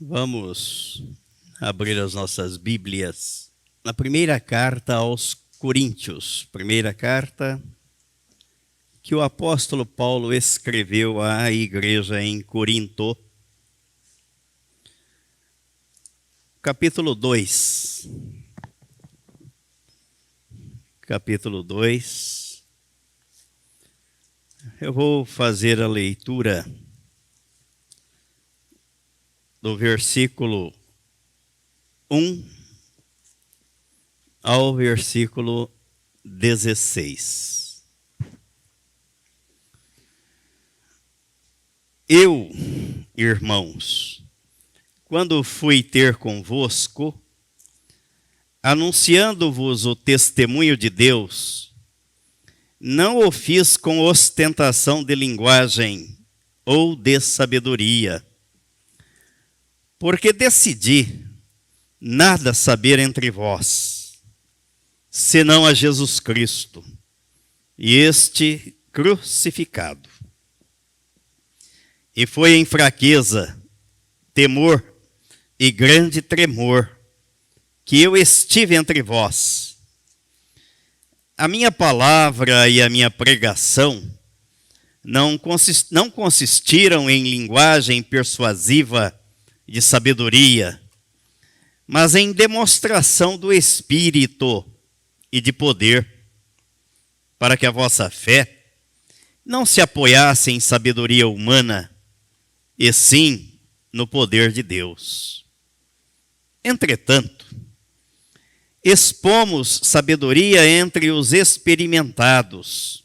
Vamos abrir as nossas Bíblias na primeira carta aos Coríntios, primeira carta que o apóstolo Paulo escreveu à igreja em Corinto, capítulo 2. Capítulo 2. Eu vou fazer a leitura do versículo 1 ao versículo 16. Eu, irmãos, quando fui ter convosco, anunciando-vos o testemunho de Deus, não o fiz com ostentação de linguagem ou de sabedoria, porque decidi nada saber entre vós, senão a Jesus Cristo, e este crucificado. E foi em fraqueza, temor e grande tremor que eu estive entre vós. A minha palavra e a minha pregação não consistiram em linguagem persuasiva de sabedoria, mas em demonstração do Espírito e de poder, para que a vossa fé não se apoiasse em sabedoria humana, e sim no poder de Deus. Entretanto, expomos sabedoria entre os experimentados,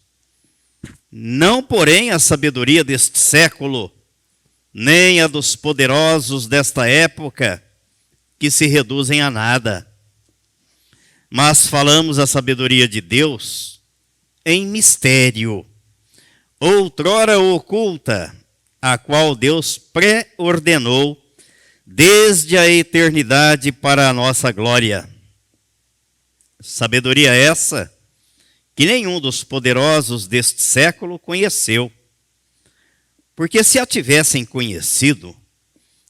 não porém a sabedoria deste século, nem a dos poderosos desta época, que se reduzem a nada. Mas falamos a sabedoria de Deus em mistério, outrora oculta, a qual Deus pré-ordenou desde a eternidade para a nossa glória. Sabedoria essa que nenhum dos poderosos deste século conheceu. Porque se a tivessem conhecido,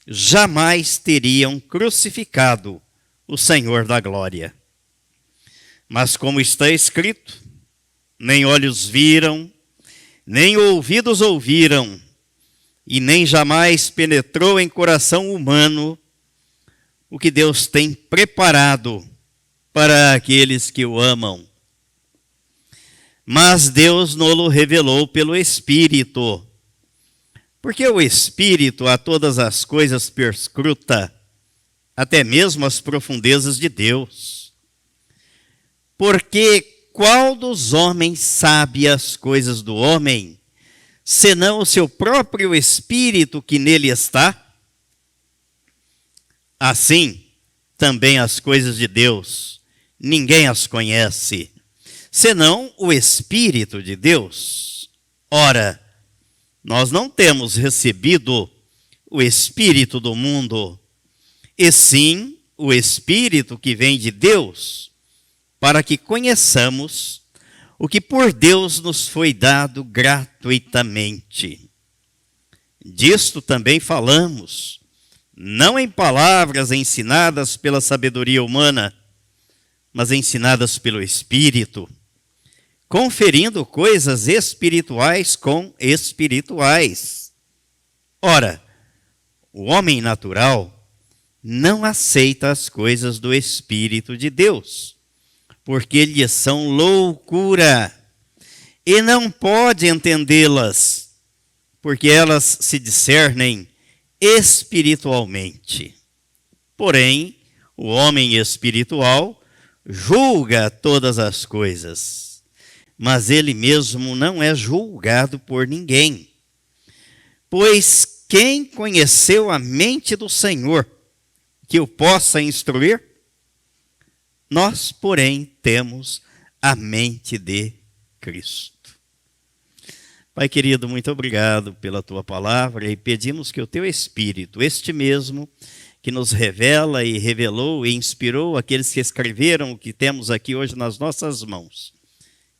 jamais teriam crucificado o Senhor da glória. Mas como está escrito, nem olhos viram, nem ouvidos ouviram, e nem jamais penetrou em coração humano o que Deus tem preparado para aqueles que o amam. Mas Deus nos revelou pelo Espírito, porque o Espírito a todas as coisas perscruta, até mesmo as profundezas de Deus. Porque qual dos homens sabe as coisas do homem, senão o seu próprio Espírito que nele está? Assim, também as coisas de Deus, ninguém as conhece, senão o Espírito de Deus. Ora, nós não temos recebido o Espírito do mundo, e sim o Espírito que vem de Deus, para que conheçamos o que por Deus nos foi dado gratuitamente. Disto também falamos, não em palavras ensinadas pela sabedoria humana, mas ensinadas pelo Espírito, conferindo coisas espirituais com espirituais. Ora, o homem natural não aceita as coisas do Espírito de Deus, porque lhes são loucura, e não pode entendê-las, porque elas se discernem espiritualmente. Porém, o homem espiritual julga todas as coisas, mas ele mesmo não é julgado por ninguém. Pois quem conheceu a mente do Senhor, que o possa instruir? Nós, porém, temos a mente de Cristo. Pai querido, muito obrigado pela tua palavra e pedimos que o teu Espírito, este mesmo que nos revela e revelou e inspirou aqueles que escreveram o que temos aqui hoje nas nossas mãos,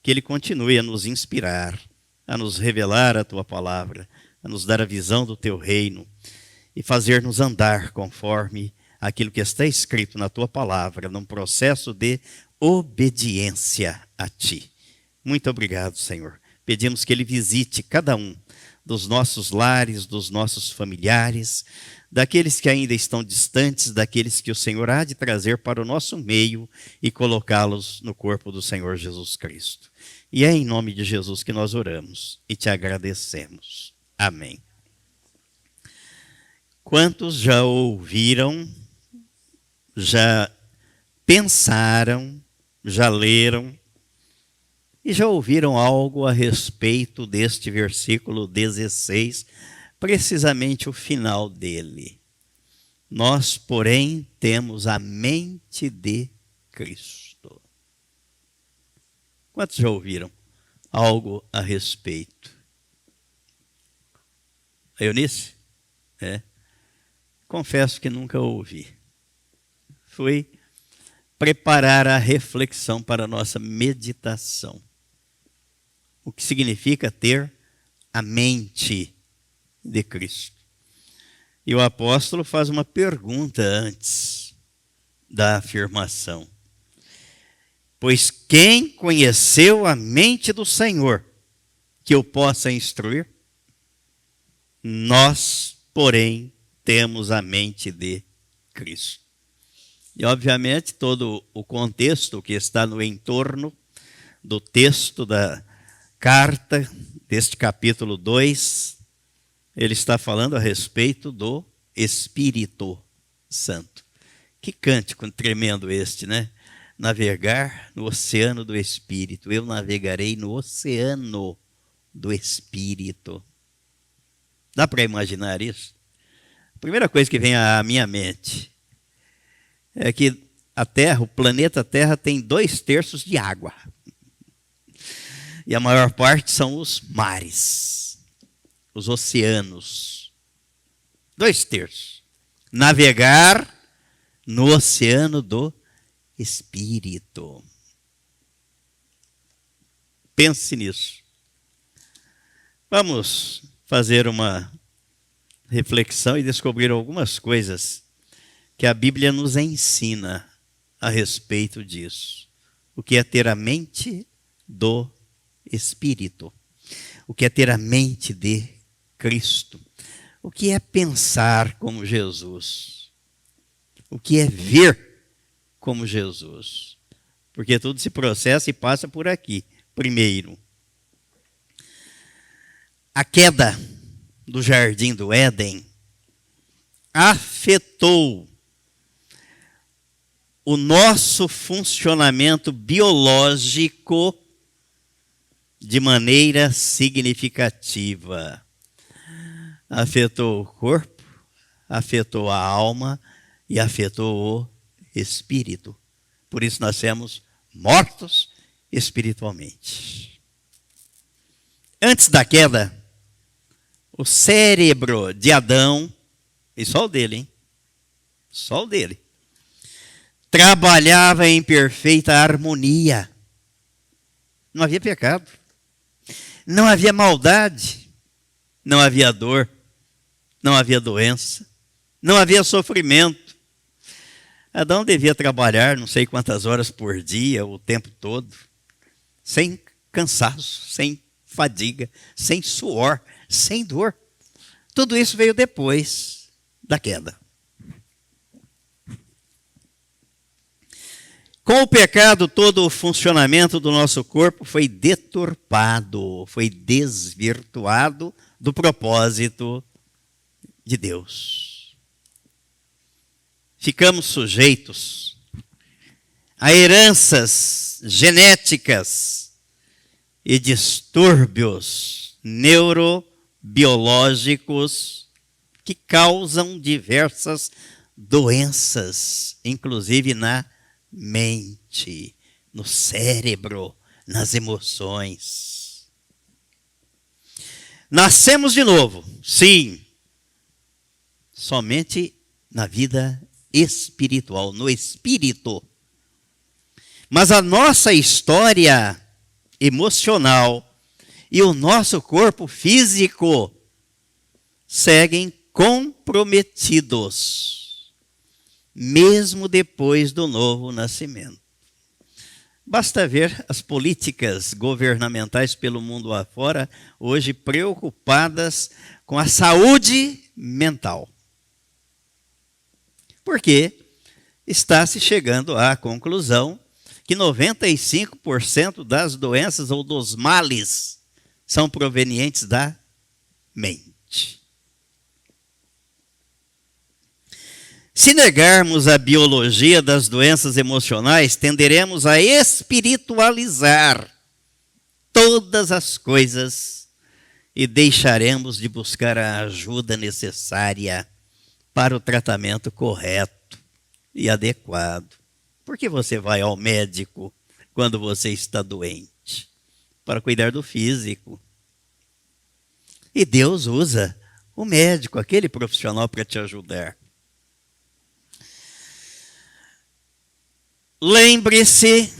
que ele continue a nos inspirar, a nos revelar a tua palavra, a nos dar a visão do teu reino e fazer-nos andar conforme aquilo que está escrito na tua palavra, num processo de obediência a ti. Muito obrigado, Senhor. Pedimos que Ele visite cada um dos nossos lares, dos nossos familiares, daqueles que ainda estão distantes, daqueles que o Senhor há de trazer para o nosso meio e colocá-los no corpo do Senhor Jesus Cristo. E é em nome de Jesus que nós oramos e te agradecemos. Amém. Quantos já ouviram, já pensaram, já leram e já ouviram algo a respeito deste versículo 16, precisamente o final dele? Nós, porém, temos a mente de Cristo. Quantos já ouviram algo a respeito? A Eunice? É. Confesso que nunca ouvi. Fui preparar a reflexão para a nossa meditação. O que significa ter a mente de Cristo. E o apóstolo faz uma pergunta antes da afirmação. Pois quem conheceu a mente do Senhor que o possa instruir? Nós, porém, temos a mente de Cristo. E, obviamente, todo o contexto que está no entorno do texto da carta, deste capítulo 2, ele está falando a respeito do Espírito Santo. Que cântico tremendo este, né? Navegar no oceano do Espírito. Eu navegarei no oceano do Espírito. Dá para imaginar isso? A primeira coisa que vem à minha mente é que a Terra, o planeta Terra, tem 2/3 de água. E a maior parte são os mares, os oceanos. 2/3. Navegar no oceano do Espírito. Pense nisso. Vamos fazer uma reflexão e descobrir algumas coisas que a Bíblia nos ensina a respeito disso. O que é ter a mente do Espírito? O que é ter a mente de Cristo? O que é pensar como Jesus? O que é ver como Jesus? Porque tudo se processa e passa por aqui. Primeiro, a queda do jardim do Éden afetou o nosso funcionamento biológico de maneira significativa. Afetou o corpo, afetou a alma e afetou o espírito. Por isso nós somos mortos espiritualmente. Antes da queda, o cérebro de Adão, e só o dele, hein? Só o dele, trabalhava em perfeita harmonia. Não havia pecado, não havia maldade, não havia dor, não havia doença, não havia sofrimento. Adão devia trabalhar não sei quantas horas por dia, o tempo todo, sem cansaço, sem fadiga, sem suor, sem dor. Tudo isso veio depois da queda. Com o pecado, todo o funcionamento do nosso corpo foi deturpado, foi desvirtuado do propósito de Deus. Ficamos sujeitos a heranças genéticas e distúrbios neurobiológicos que causam diversas doenças, inclusive na mente, no cérebro, nas emoções. Nascemos de novo, sim, somente na vida espiritual, no espírito. Mas a nossa história emocional e o nosso corpo físico seguem comprometidos, mesmo depois do novo nascimento. Basta ver as políticas governamentais pelo mundo afora, hoje preocupadas com a saúde mental. Porque está se chegando à conclusão que 95% das doenças ou dos males são provenientes da mente. Se negarmos a biologia das doenças emocionais, tenderemos a espiritualizar todas as coisas e deixaremos de buscar a ajuda necessária para o tratamento correto e adequado. Por que você vai ao médico quando você está doente? Para cuidar do físico. E Deus usa o médico, aquele profissional, para te ajudar. Lembre-se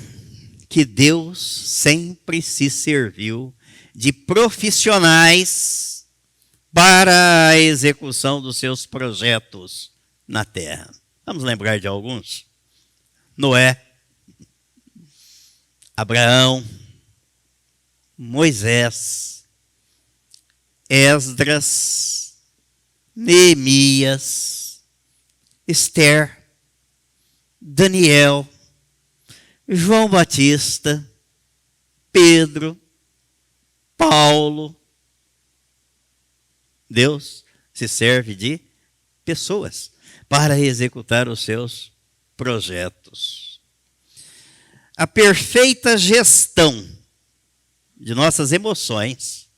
que Deus sempre se serviu de profissionais para a execução dos seus projetos na terra. Vamos lembrar de alguns? Noé, Abraão, Moisés, Esdras, Neemias, Esther, Daniel, João Batista, Pedro, Paulo. Deus se serve de pessoas para executar os seus projetos. A perfeita gestão de nossas emoções,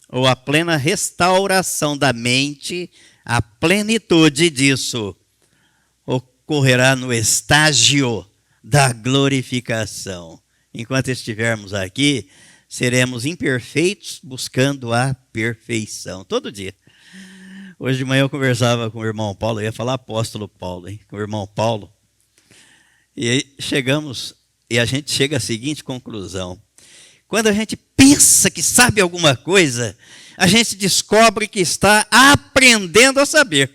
ou a plena restauração da mente, a plenitude disso ocorrerá no estágio da glorificação. Enquanto estivermos aqui, seremos imperfeitos buscando a perfeição. Todo dia. Hoje de manhã eu conversava com o irmão Paulo, eu ia falar apóstolo Paulo, hein? Com o irmão Paulo. E aí a gente chega à seguinte conclusão. Quando a gente pensa que sabe alguma coisa, a gente descobre que está aprendendo a saber.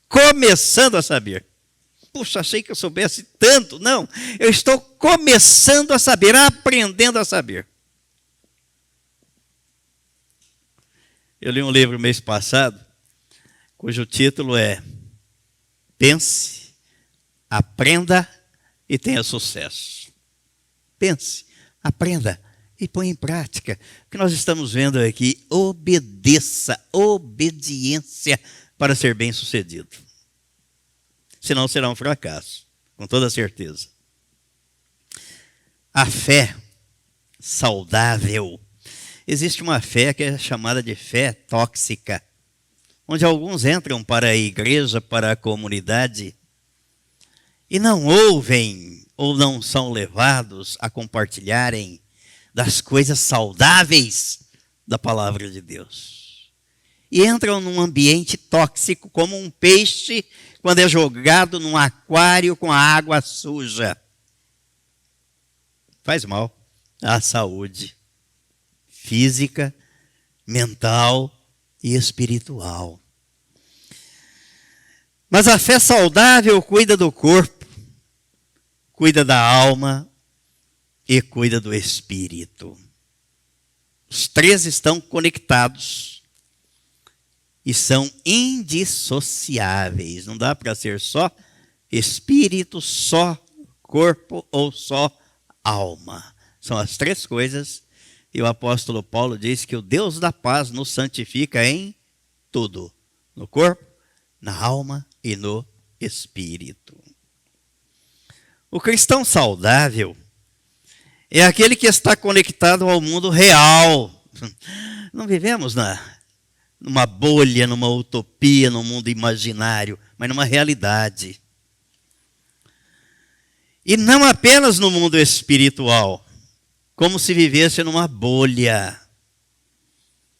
Começando a saber. Puxa, achei que eu soubesse tanto. Não, eu estou começando a saber, aprendendo a saber. Eu li um livro mês passado, cujo título é Pense, Aprenda e Tenha Sucesso. Pense, aprenda e põe em prática. O que nós estamos vendo aqui, obedeça, obediência para ser bem-sucedido. Senão será um fracasso, com toda certeza. A fé saudável. Existe uma fé que é chamada de fé tóxica, onde alguns entram para a igreja, para a comunidade, e não ouvem ou não são levados a compartilharem das coisas saudáveis da palavra de Deus. E entram num ambiente tóxico, como um peixe quando é jogado num aquário com a água suja. Faz mal à saúde física, mental e espiritual. Mas a fé saudável cuida do corpo, cuida da alma e cuida do espírito. Os três estão conectados e são indissociáveis. Não dá para ser só espírito, só corpo ou só alma. São as três coisas. E o apóstolo Paulo diz que o Deus da paz nos santifica em tudo. No corpo, na alma e no espírito. O cristão saudável é aquele que está conectado ao mundo real. Não vivemos numa bolha, numa utopia, num mundo imaginário, mas numa realidade. E não apenas no mundo espiritual, como se vivesse numa bolha.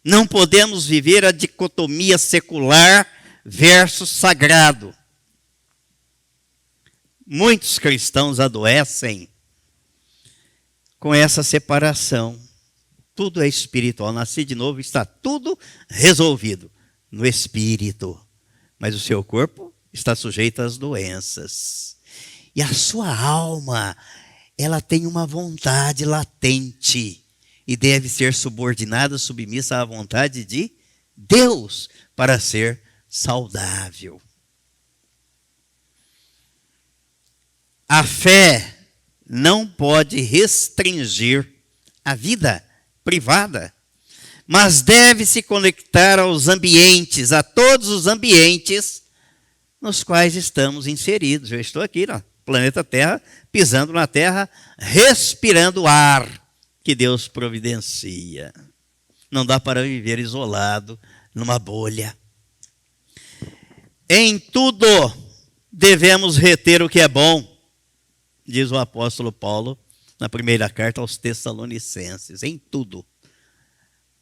Não podemos viver a dicotomia secular versus sagrado. Muitos cristãos adoecem com essa separação. Tudo é espiritual. Nasci de novo, está tudo resolvido. no espírito, mas o seu corpo está sujeito às doenças. E a sua alma, ela tem uma vontade latente e deve ser subordinada, submissa à vontade de Deus para ser saudável. A fé não pode restringir a vida privada, mas deve se conectar aos ambientes, a todos os ambientes nos quais estamos inseridos. Eu estou aqui no planeta Terra, pisando na Terra, respirando o ar que Deus providencia. Não dá para viver isolado numa bolha. Em tudo devemos reter o que é bom, diz o apóstolo Paulo na primeira carta aos Tessalonicenses. Em tudo.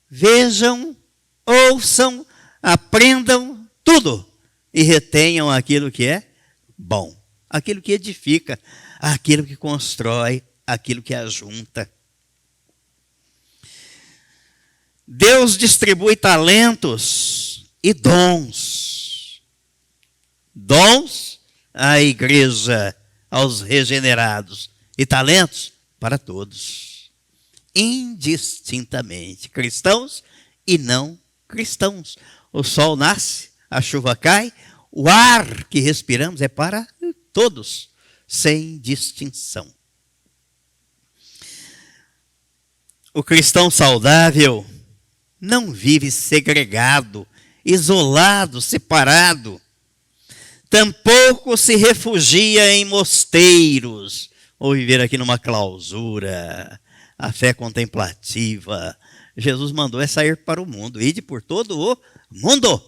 Vejam, ouçam, aprendam tudo e retenham aquilo que é bom, aquilo que edifica, aquilo que constrói, aquilo que ajunta. Deus distribui talentos e dons. Dons à igreja, aos regenerados, e talentos para todos, indistintamente, cristãos e não cristãos. O sol nasce, a chuva cai, o ar que respiramos é para todos, sem distinção. O cristão saudável não vive segregado, isolado, separado. Tampouco se refugia em mosteiros, ou viver aqui numa clausura. A fé contemplativa. Jesus mandou é sair para o mundo, ide por todo o mundo.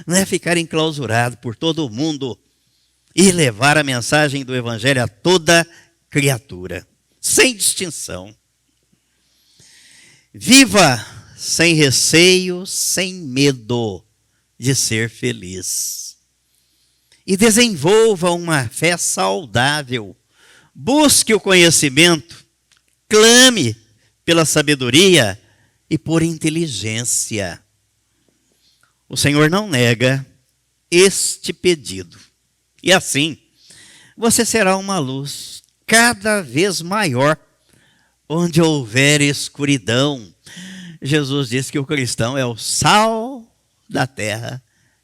Não é ficar enclausurado por todo o mundo e levar a mensagem do Evangelho a toda criatura, sem distinção. Viva sem receio, sem medo de ser feliz. E desenvolva uma fé saudável. Busque o conhecimento, clame pela sabedoria e por inteligência. O Senhor não nega este pedido. E assim, você será uma luz cada vez maior onde houver escuridão. Jesus disse que o cristão é o sal da terra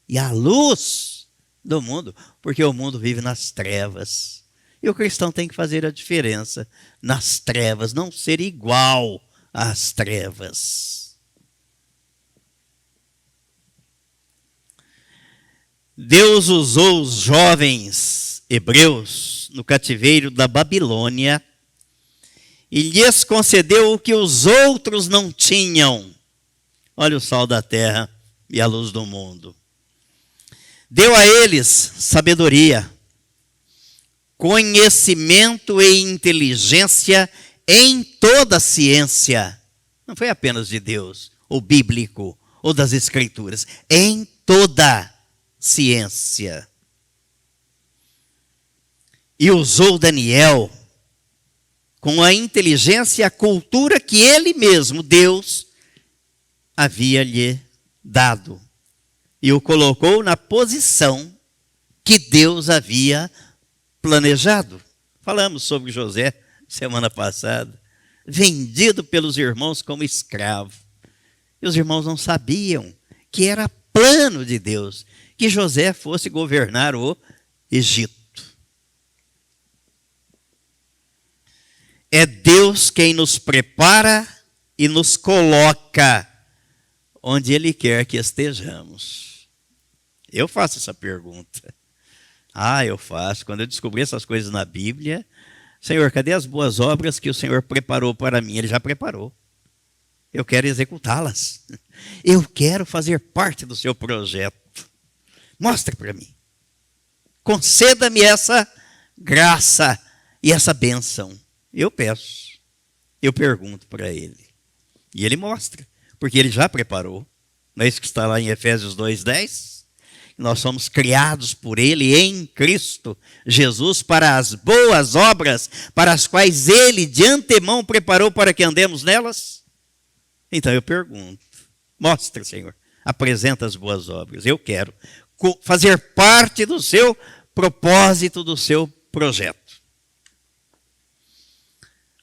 e a luz do mundo, porque o mundo vive nas trevas. E o cristão tem que fazer a diferença nas trevas, não ser igual às trevas. Deus usou os jovens hebreus no cativeiro da Babilônia e lhes concedeu o que os outros não tinham. Olha o sal da terra e a luz do mundo. Deu a eles sabedoria, conhecimento e inteligência em toda a ciência. Não foi apenas de Deus, ou bíblico, ou das Escrituras. Em toda ciência. E usou Daniel com a inteligência e a cultura que ele mesmo, Deus, havia lhe dado. E o colocou na posição que Deus havia planejado. Falamos sobre José semana passada, vendido pelos irmãos como escravo. E os irmãos não sabiam que era plano de Deus que José fosse governar o Egito. É Deus quem nos prepara e nos coloca onde Ele quer que estejamos. Eu faço essa pergunta. Eu faço. Quando eu descobri essas coisas na Bíblia, Senhor, cadê as boas obras que o Senhor preparou para mim? Ele já preparou. Eu quero executá-las. Eu quero fazer parte do seu projeto. Mostre para mim. Conceda-me essa graça e essa bênção. Eu peço, eu pergunto para ele. E ele mostra, porque ele já preparou. Não é isso que está lá em Efésios 2:10? Nós somos criados por ele em Cristo Jesus para as boas obras, para as quais ele de antemão preparou para que andemos nelas. Então eu pergunto, mostra, Senhor, apresenta as boas obras. Eu quero fazer parte do seu propósito, do seu projeto.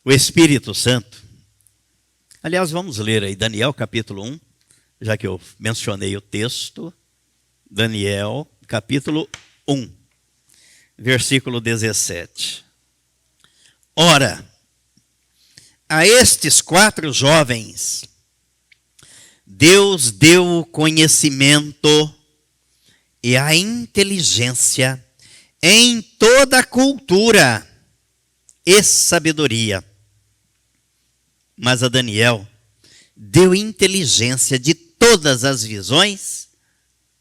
O Espírito Santo. Aliás, vamos ler aí Daniel capítulo 1, já que eu mencionei o texto. Daniel capítulo 1, versículo 17. Ora, a estes 4 jovens, Deus deu o conhecimento e a inteligência em toda a cultura e sabedoria. Mas a Daniel deu inteligência de todas as visões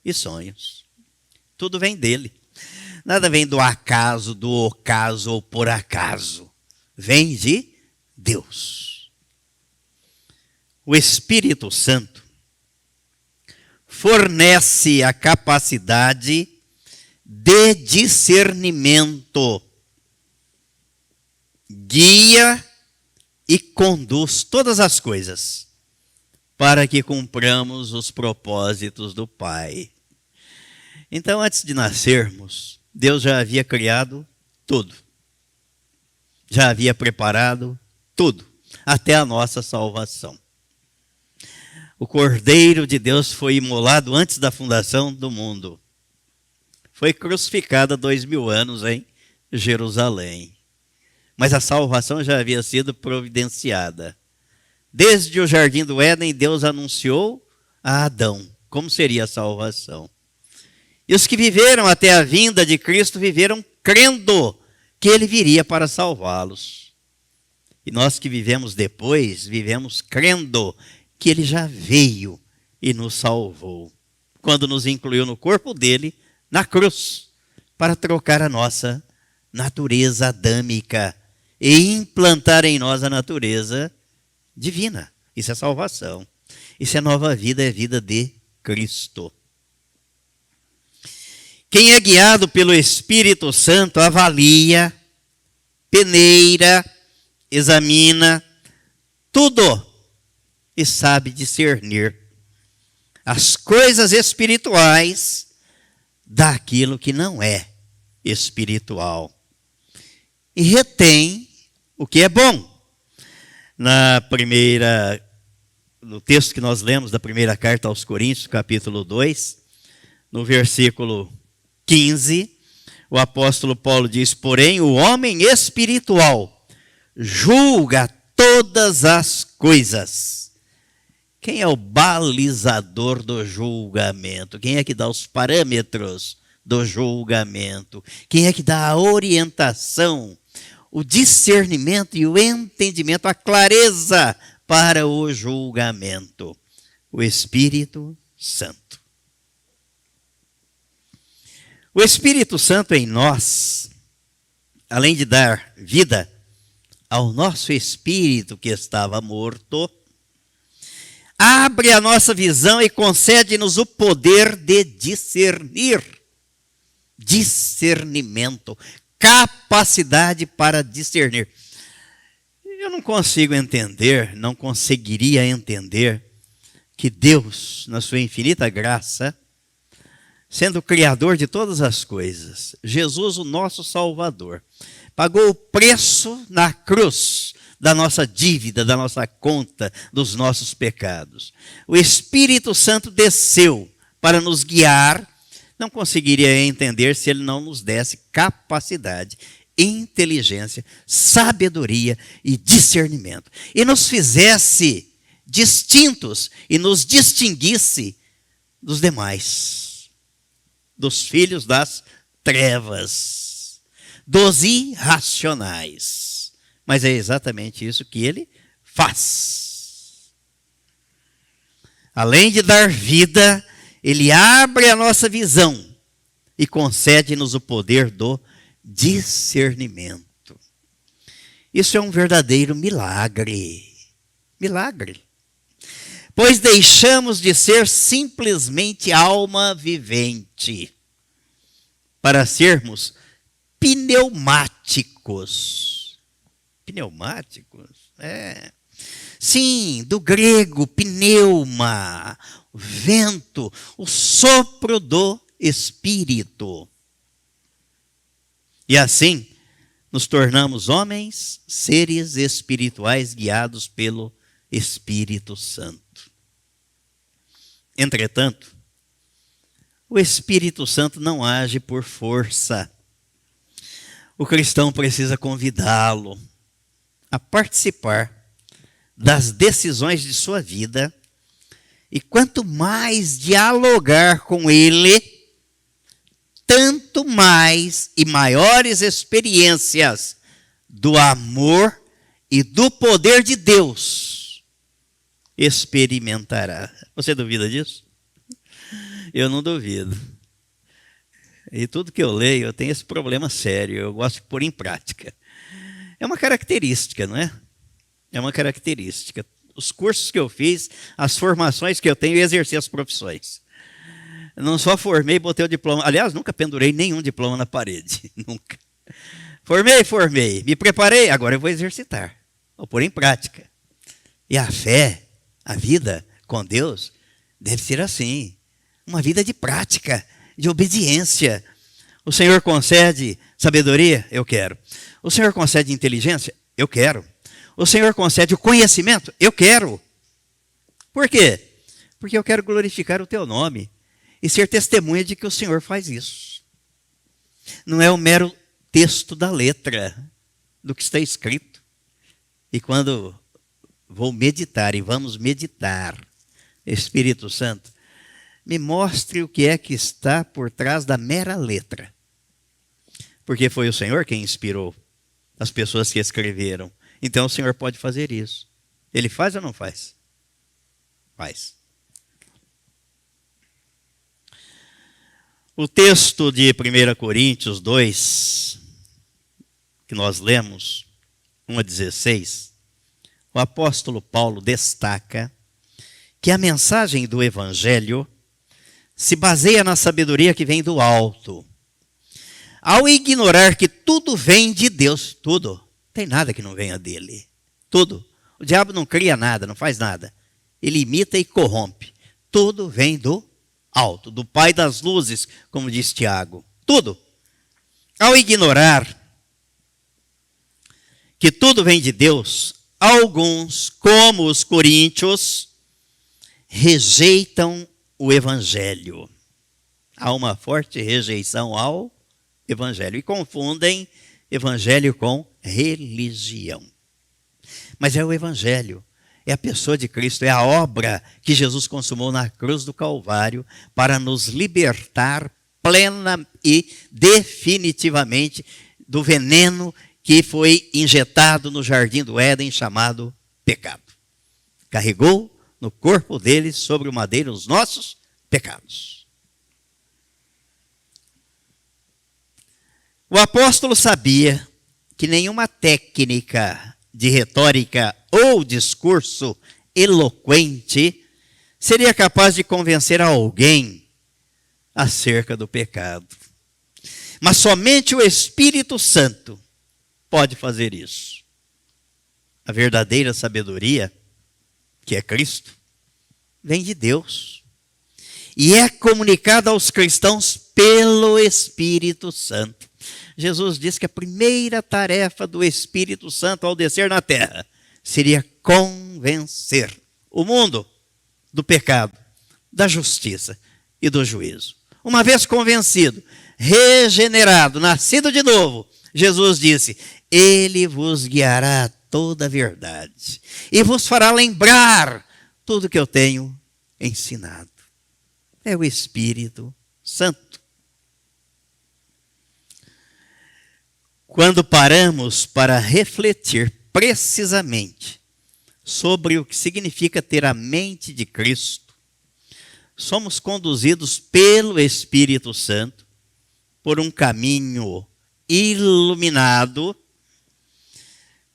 e sonhos. Tudo vem dele. Nada vem do acaso, do ocaso ou por acaso. Vem de Deus. O Espírito Santo fornece a capacidade de discernimento, guia e conduz todas as coisas para que cumpramos os propósitos do Pai. Então, antes de nascermos, Deus já havia criado tudo. Já havia preparado tudo, até a nossa salvação. O Cordeiro de Deus foi imolado antes da fundação do mundo. Foi crucificado há 2000 anos em Jerusalém. Mas a salvação já havia sido providenciada. Desde o jardim do Éden, Deus anunciou a Adão como seria a salvação. E os que viveram até a vinda de Cristo viveram crendo que ele viria para salvá-los. E nós que vivemos depois, vivemos crendo que ele já veio e nos salvou, quando nos incluiu no corpo dele, na cruz, para trocar a nossa natureza adâmica e implantar em nós a natureza divina. Isso é salvação. Isso é nova vida, é vida de Cristo. Quem é guiado pelo Espírito Santo avalia, peneira, examina tudo e sabe discernir as coisas espirituais daquilo que não é espiritual. E retém o que é bom. No texto que nós lemos da primeira carta aos Coríntios, capítulo 2, no versículo 15, o apóstolo Paulo diz: porém, o homem espiritual julga todas as coisas. Quem é o balizador do julgamento? Quem é que dá os parâmetros do julgamento? Quem é que dá a orientação, o discernimento e o entendimento, a clareza para o julgamento? O Espírito Santo. O Espírito Santo em nós, além de dar vida ao nosso espírito que estava morto, abre a nossa visão e concede-nos o poder de discernir. Discernimento, capacidade para discernir. Eu não consigo entender, não conseguiria entender que Deus, na sua infinita graça, sendo o Criador de todas as coisas, Jesus, o nosso Salvador, pagou o preço na cruz da nossa dívida, da nossa conta, dos nossos pecados. O Espírito Santo desceu para nos guiar. Não conseguiria entender se ele não nos desse capacidade, inteligência, sabedoria e discernimento. E nos fizesse distintos e nos distinguisse dos demais, dos filhos das trevas, dos irracionais. Mas é exatamente isso que ele faz. Além de dar vida, ele abre a nossa visão e concede-nos o poder do discernimento. Isso é um verdadeiro milagre. Milagre. Pois deixamos de ser simplesmente alma vivente para sermos pneumáticos. Pneumáticos? Sim, do grego pneuma, vento, o sopro do Espírito. E assim, nos tornamos homens, seres espirituais guiados pelo Espírito Santo. Entretanto, o Espírito Santo não age por força. O cristão precisa convidá-lo a participar das decisões de sua vida, e quanto mais dialogar com ele, tanto mais e maiores experiências do amor e do poder de Deus experimentará. Você duvida disso? Eu não duvido. E tudo que eu leio, eu tenho esse problema sério, eu gosto de pôr em prática. É uma característica, não é? É uma característica. Os cursos que eu fiz, as formações que eu tenho, eu exerci as profissões. Não só formei e botei o diploma. Aliás, nunca pendurei nenhum diploma na parede. Nunca. Formei. Me preparei, agora eu vou exercitar. Vou pôr em prática. E a fé, a vida com Deus, deve ser assim. Uma vida de prática, de obediência. O Senhor concede sabedoria? Eu quero. O Senhor concede inteligência? Eu quero. O Senhor concede o conhecimento? Eu quero. Por quê? Porque eu quero glorificar o teu nome e ser testemunha de que o Senhor faz isso. Não é o mero texto da letra, do que está escrito. E quando vou meditar, e vamos meditar, Espírito Santo, me mostre o que é que está por trás da mera letra. Porque foi o Senhor quem inspirou as pessoas que escreveram. Então o Senhor pode fazer isso. Ele faz ou não faz? Faz. O texto de 1 Coríntios 2, que nós lemos, 1:16, o apóstolo Paulo destaca que a mensagem do Evangelho se baseia na sabedoria que vem do alto. Ao ignorar que tudo vem de Deus, tudo, não tem nada que não venha dele, tudo. O diabo não cria nada, não faz nada. Ele imita e corrompe. Tudo vem do alto, do Pai das luzes, como diz Tiago. Tudo. Ao ignorar que tudo vem de Deus, alguns, como os coríntios, rejeitam o Evangelho. Há uma forte rejeição ao Evangelho e confundem Evangelho com religião. Mas é o Evangelho, é a pessoa de Cristo, é a obra que Jesus consumou na cruz do Calvário para nos libertar plena e definitivamente do veneno que foi injetado no jardim do Éden chamado pecado. Carregou no corpo dele sobre o madeiro os nossos pecados. O apóstolo sabia que nenhuma técnica de retórica ou discurso eloquente seria capaz de convencer alguém acerca do pecado. Mas somente o Espírito Santo pode fazer isso. A verdadeira sabedoria, que é Cristo, vem de Deus e é comunicada aos cristãos pelo Espírito Santo. Jesus disse que a primeira tarefa do Espírito Santo ao descer na terra seria convencer o mundo do pecado, da justiça e do juízo. Uma vez convencido, regenerado, nascido de novo, Jesus disse: Ele vos guiará a toda a verdade e vos fará lembrar tudo que eu tenho ensinado. É o Espírito Santo. Quando paramos para refletir precisamente sobre o que significa ter a mente de Cristo, somos conduzidos pelo Espírito Santo por um caminho iluminado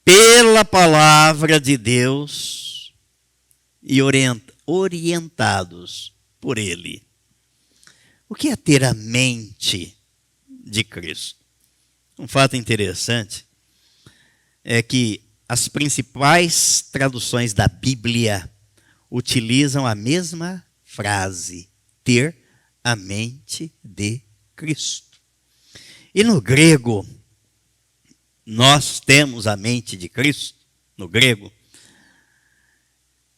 pela palavra de Deus e orientados por Ele. O que é ter a mente de Cristo? Um fato interessante é que as principais traduções da Bíblia utilizam a mesma frase: ter a mente de Cristo. E no grego, nós temos a mente de Cristo, no grego,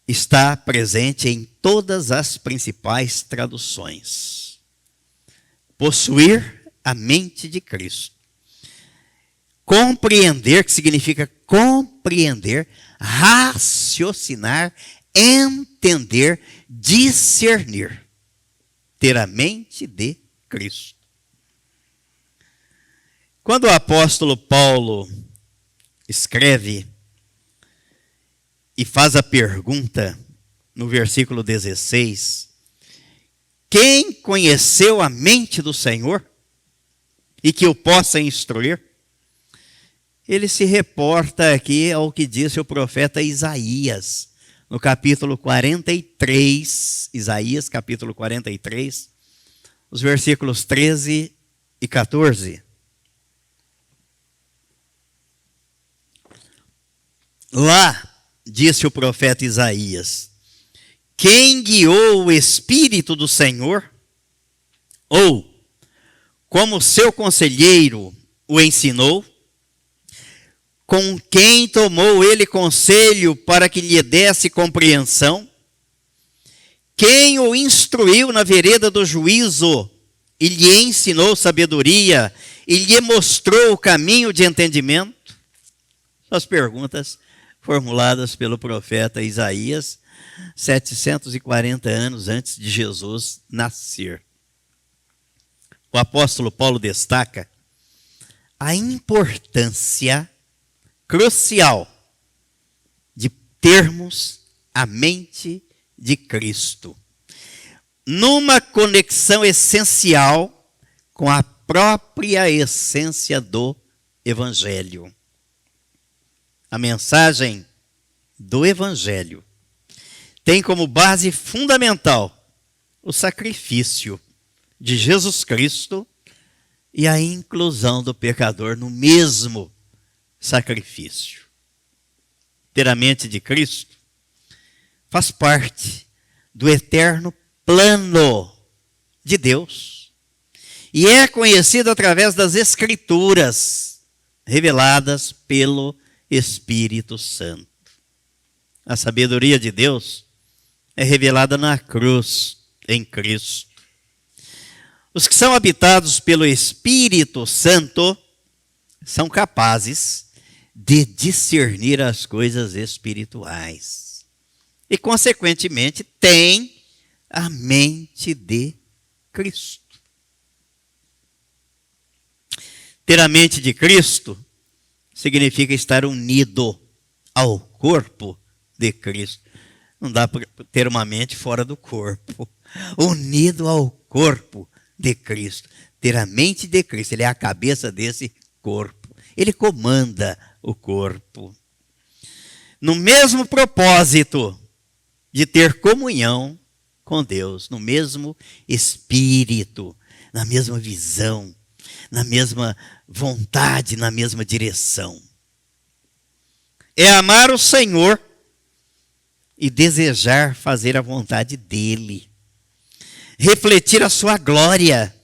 está presente em todas as principais traduções. Possuir a mente de Cristo. Compreender, que significa compreender, raciocinar, entender, discernir. Ter a mente de Cristo. Quando o apóstolo Paulo escreve e faz a pergunta no versículo 16: quem conheceu a mente do Senhor e que o possa instruir? Ele se reporta aqui ao que disse o profeta Isaías, no capítulo 43, Isaías capítulo 43, os versículos 13 e 14. Lá, disse o profeta Isaías: quem guiou o Espírito do Senhor? Ou, como seu conselheiro o ensinou? Com quem tomou ele conselho para que lhe desse compreensão? Quem o instruiu na vereda do juízo e lhe ensinou sabedoria e lhe mostrou o caminho de entendimento? As perguntas formuladas pelo profeta Isaías 740 anos antes de Jesus nascer. O apóstolo Paulo destaca a importância crucial de termos a mente de Cristo, numa conexão essencial com a própria essência do Evangelho. A mensagem do Evangelho tem como base fundamental o sacrifício de Jesus Cristo e a inclusão do pecador no mesmo sacrifício. Ter a mente de Cristo faz parte do eterno plano de Deus e é conhecido através das Escrituras reveladas pelo Espírito Santo. A sabedoria de Deus é revelada na cruz, em Cristo. Os que são habitados pelo Espírito Santo são capazes de discernir as coisas espirituais. E, consequentemente, têm a mente de Cristo. Ter a mente de Cristo significa estar unido ao corpo de Cristo. Não dá para ter uma mente fora do corpo. Unido ao corpo de Cristo. Ter a mente de Cristo. Ele é a cabeça desse corpo. Ele comanda o corpo. No mesmo propósito de ter comunhão com Deus. No mesmo espírito. Na mesma visão. Na mesma vontade, na mesma direção. É amar o Senhor e desejar fazer a vontade dele. Refletir a sua glória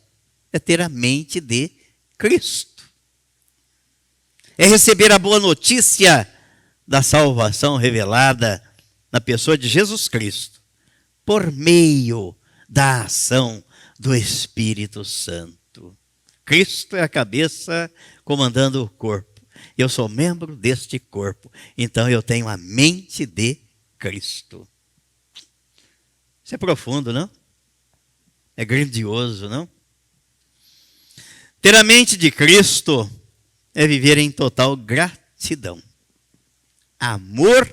é ter a mente de Cristo. É receber a boa notícia da salvação revelada na pessoa de Jesus Cristo, por meio da ação do Espírito Santo. Cristo é a cabeça comandando o corpo. Eu sou membro deste corpo. Então eu tenho a mente de Cristo. Isso é profundo, não? É grandioso, não? Ter a mente de Cristo é viver em total gratidão, amor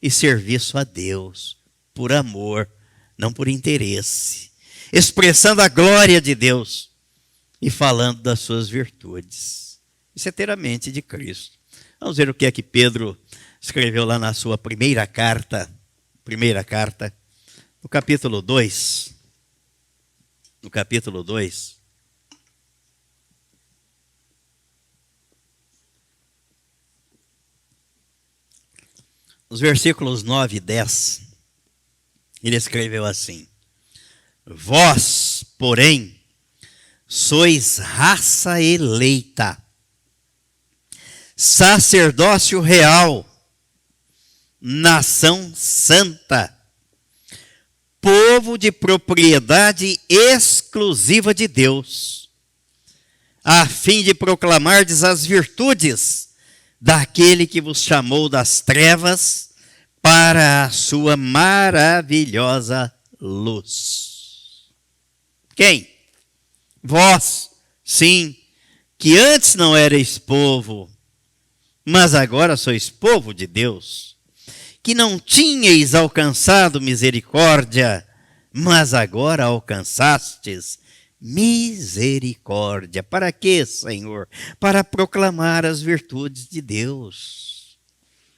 e serviço a Deus. Por amor, não por interesse. Expressando a glória de Deus e falando das suas virtudes. Isso é ter a mente de Cristo. Vamos ver o que é que Pedro escreveu lá na sua primeira carta, no capítulo 2. No capítulo 2. Os versículos 9 e 10, ele escreveu assim: Vós, porém, sois raça eleita, sacerdócio real, nação santa, povo de propriedade exclusiva de Deus, a fim de proclamardes as virtudes daquele que vos chamou das trevas para a sua maravilhosa luz. Quem? Vós, sim, que antes não erais povo, mas agora sois povo de Deus, que não tinhais alcançado misericórdia, mas agora alcançastes misericórdia. Para quê, Senhor? Para proclamar as virtudes de Deus.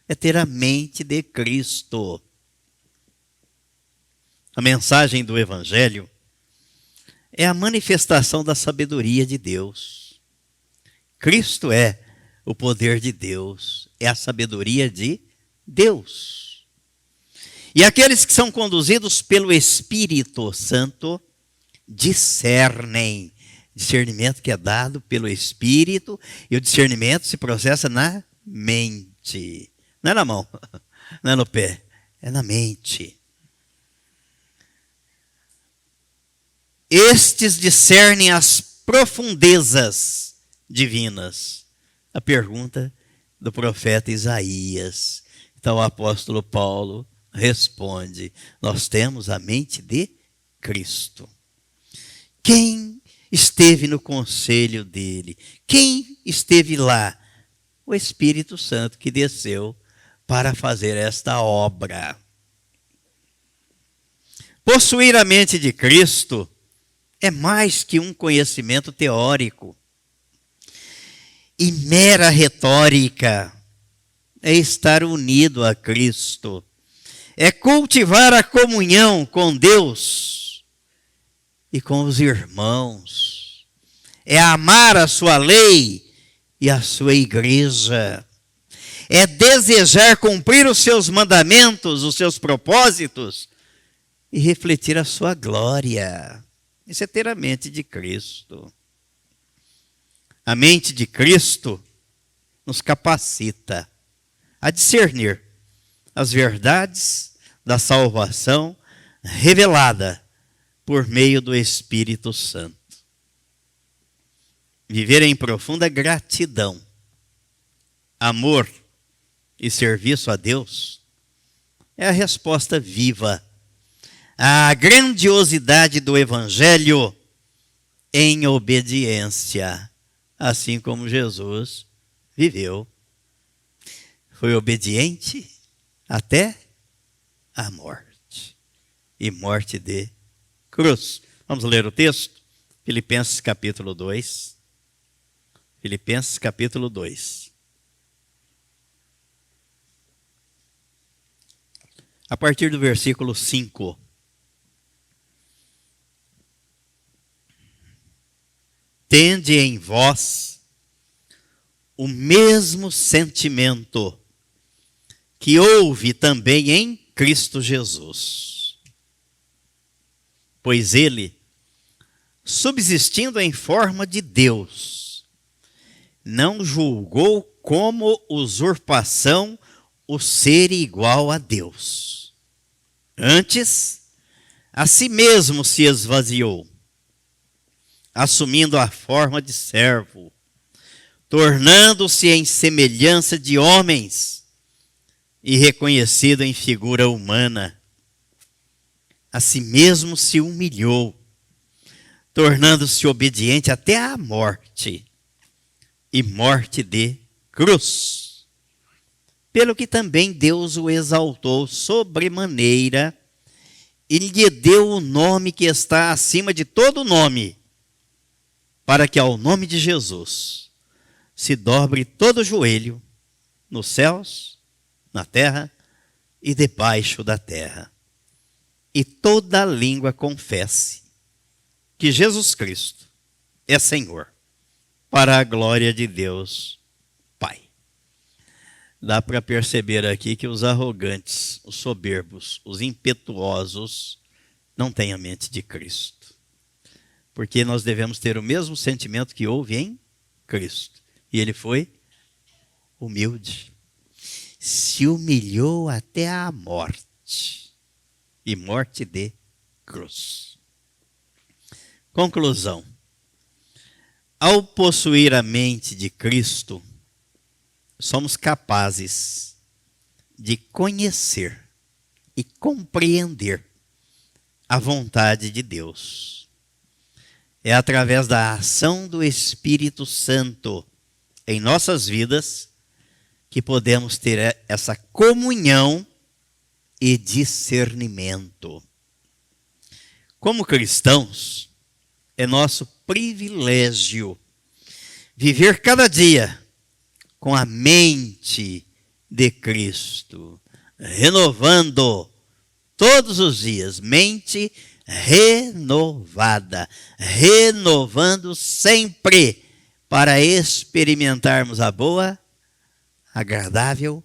É ter a mente de Cristo. A mensagem do Evangelho é a manifestação da sabedoria de Deus. Cristo é o poder de Deus, é a sabedoria de Deus. E aqueles que são conduzidos pelo Espírito Santo discernem. Discernimento que é dado pelo Espírito, e o discernimento se processa na mente. Não é na mão, não é no pé, é na mente. Estes discernem as profundezas divinas. A pergunta do profeta Isaías. Então o apóstolo Paulo responde: nós temos a mente de Cristo. Quem esteve no conselho dele? Quem esteve lá? O Espírito Santo que desceu para fazer esta obra. Possuir a mente de Cristo é mais que um conhecimento teórico e mera retórica. É estar unido a Cristo. É cultivar a comunhão com Deus e com os irmãos. É amar a sua lei e a sua igreja. É desejar cumprir os seus mandamentos, os seus propósitos e refletir a sua glória. Isso é ter a mente de Cristo. A mente de Cristo nos capacita a discernir as verdades da salvação revelada por meio do Espírito Santo. Viver em profunda gratidão, amor e serviço a Deus é a resposta viva à grandiosidade do Evangelho em obediência, assim como Jesus viveu. Foi obediente até a morte, e morte de cruz. Vamos ler o texto? Filipenses capítulo 2. Filipenses capítulo 2. A partir do versículo 5. Tende em vós o mesmo sentimento que houve também em Cristo Jesus. Pois ele, subsistindo em forma de Deus, não julgou como usurpação o ser igual a Deus. Antes, a si mesmo se esvaziou, assumindo a forma de servo, tornando-se em semelhança de homens e reconhecido em figura humana. A si mesmo se humilhou, tornando-se obediente até à morte, e morte de cruz. Pelo que também Deus o exaltou sobremaneira e lhe deu o nome que está acima de todo nome, para que ao nome de Jesus se dobre todo joelho, nos céus, na terra e debaixo da terra, e toda língua confesse que Jesus Cristo é Senhor, para a glória de Deus Pai. Dá para perceber aqui que os arrogantes, os soberbos, os impetuosos não têm a mente de Cristo. Porque nós devemos ter o mesmo sentimento que houve em Cristo. E ele foi humilde. Se humilhou até a morte. E morte de cruz. Conclusão. Ao possuir a mente de Cristo, somos capazes de conhecer e compreender a vontade de Deus. É através da ação do Espírito Santo em nossas vidas que podemos ter essa comunhão e discernimento. Como cristãos, é nosso privilégio viver cada dia com a mente de Cristo, renovando todos os dias, mente renovada, renovando sempre para experimentarmos a boa, agradável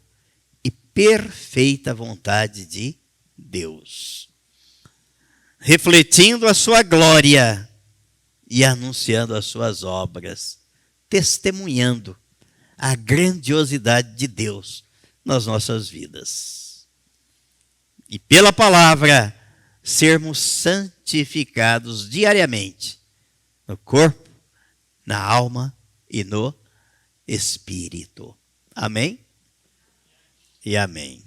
e perfeita vontade de Deus. Refletindo a sua glória e anunciando as suas obras, testemunhando a grandiosidade de Deus nas nossas vidas. E pela palavra, sermos santificados diariamente no corpo, na alma e no espírito. Amém? E amém.